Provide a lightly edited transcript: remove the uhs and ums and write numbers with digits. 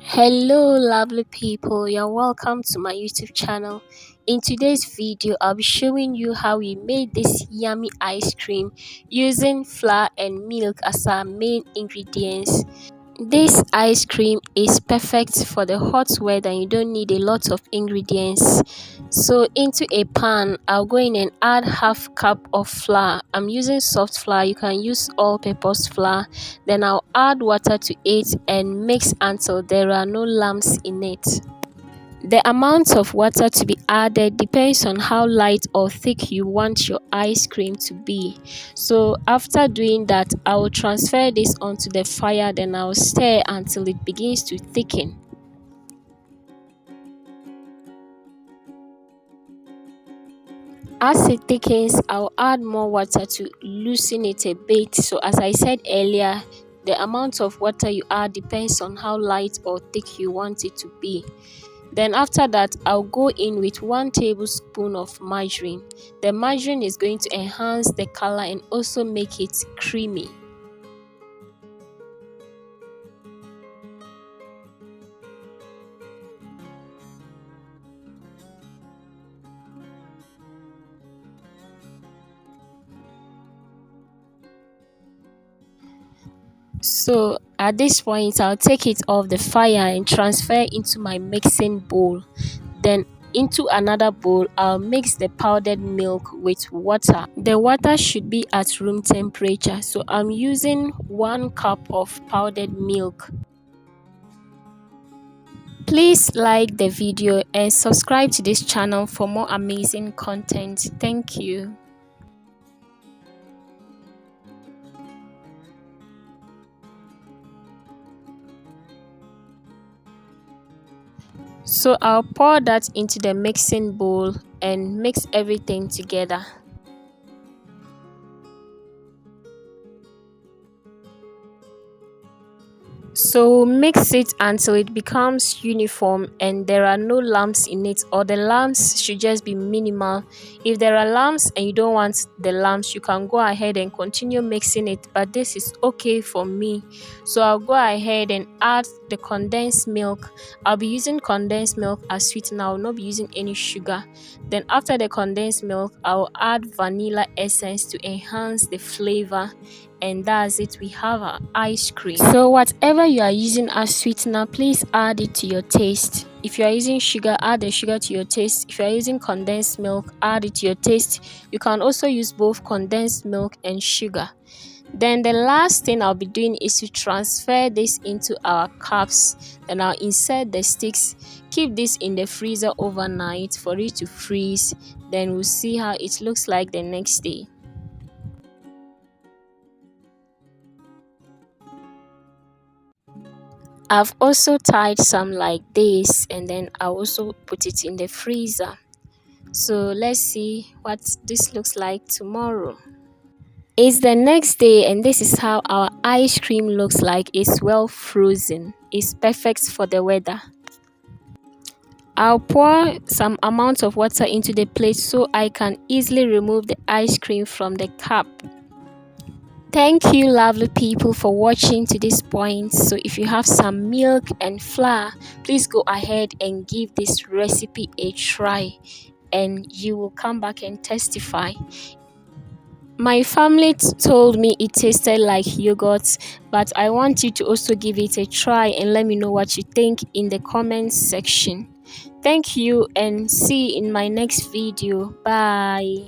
Hello lovely people, you're welcome to my YouTube channel. In today's video I'll be showing you how we made this yummy ice cream using flour and milk as our main ingredients. This ice cream is perfect for the hot weather and you don't need a lot of ingredients. So into a pan, I'll go in and add half cup of flour. I'm using soft flour, you can use all-purpose flour. Then I'll add water to it and mix until there are no lumps in it. The amount of water to be added depends on how light or thick you want your ice cream to be. So after doing that, I will transfer this onto the fire, then I'll stir until it begins to thicken. As it thickens, I'll add more water to loosen it a bit. So as I said earlier, the amount of water you add depends on how light or thick you want it to be. Then after that, I'll go in with 1 tablespoon of margarine. The margarine is going to enhance the color and also make it creamy. So at this point, I'll take it off the fire and transfer into my mixing bowl. Then into another bowl, I'll mix the powdered milk with water. The water should be at room temperature. So I'm using 1 cup of powdered milk. Please like the video and subscribe to this channel for more amazing content. Thank you. So I'll pour that into the mixing bowl and mix everything together. So mix it until it becomes uniform and there are no lumps in it, or the lumps should just be minimal. If there are lumps and you don't want the lumps, you can go ahead and continue mixing it, but this is okay for me. So I'll go ahead and add the condensed milk. I'll be using condensed milk as sweetener. I will not be using any sugar. Then after the condensed milk, I'll add vanilla essence to enhance the flavor, and that's it. We have our ice cream. So whatever you are using as sweetener, please add it to your taste. If you are using sugar, add the sugar to your taste. If you are using condensed milk, add it to your taste. You can also use both condensed milk and sugar. Then the last thing I'll be doing is to transfer this into our cups. Then I'll insert the sticks. Keep this in the freezer overnight for it to freeze. Then we'll see how it looks like the next day. I've also tied some like this, and then I'll also put it in the freezer. So let's see what this looks like tomorrow. It's the next day and this is how our ice cream looks like. It's well frozen. It's perfect for the weather. I'll pour some amount of water into the plate so I can easily remove the ice cream from the cup. Thank you lovely people for watching to this point. So if you have some milk and flour, please go ahead and give this recipe a try and you will come back and testify. My family told me it tasted like yogurt, but I want you to also give it a try and let me know what you think in the comments section. Thank you and see you in my next video. Bye.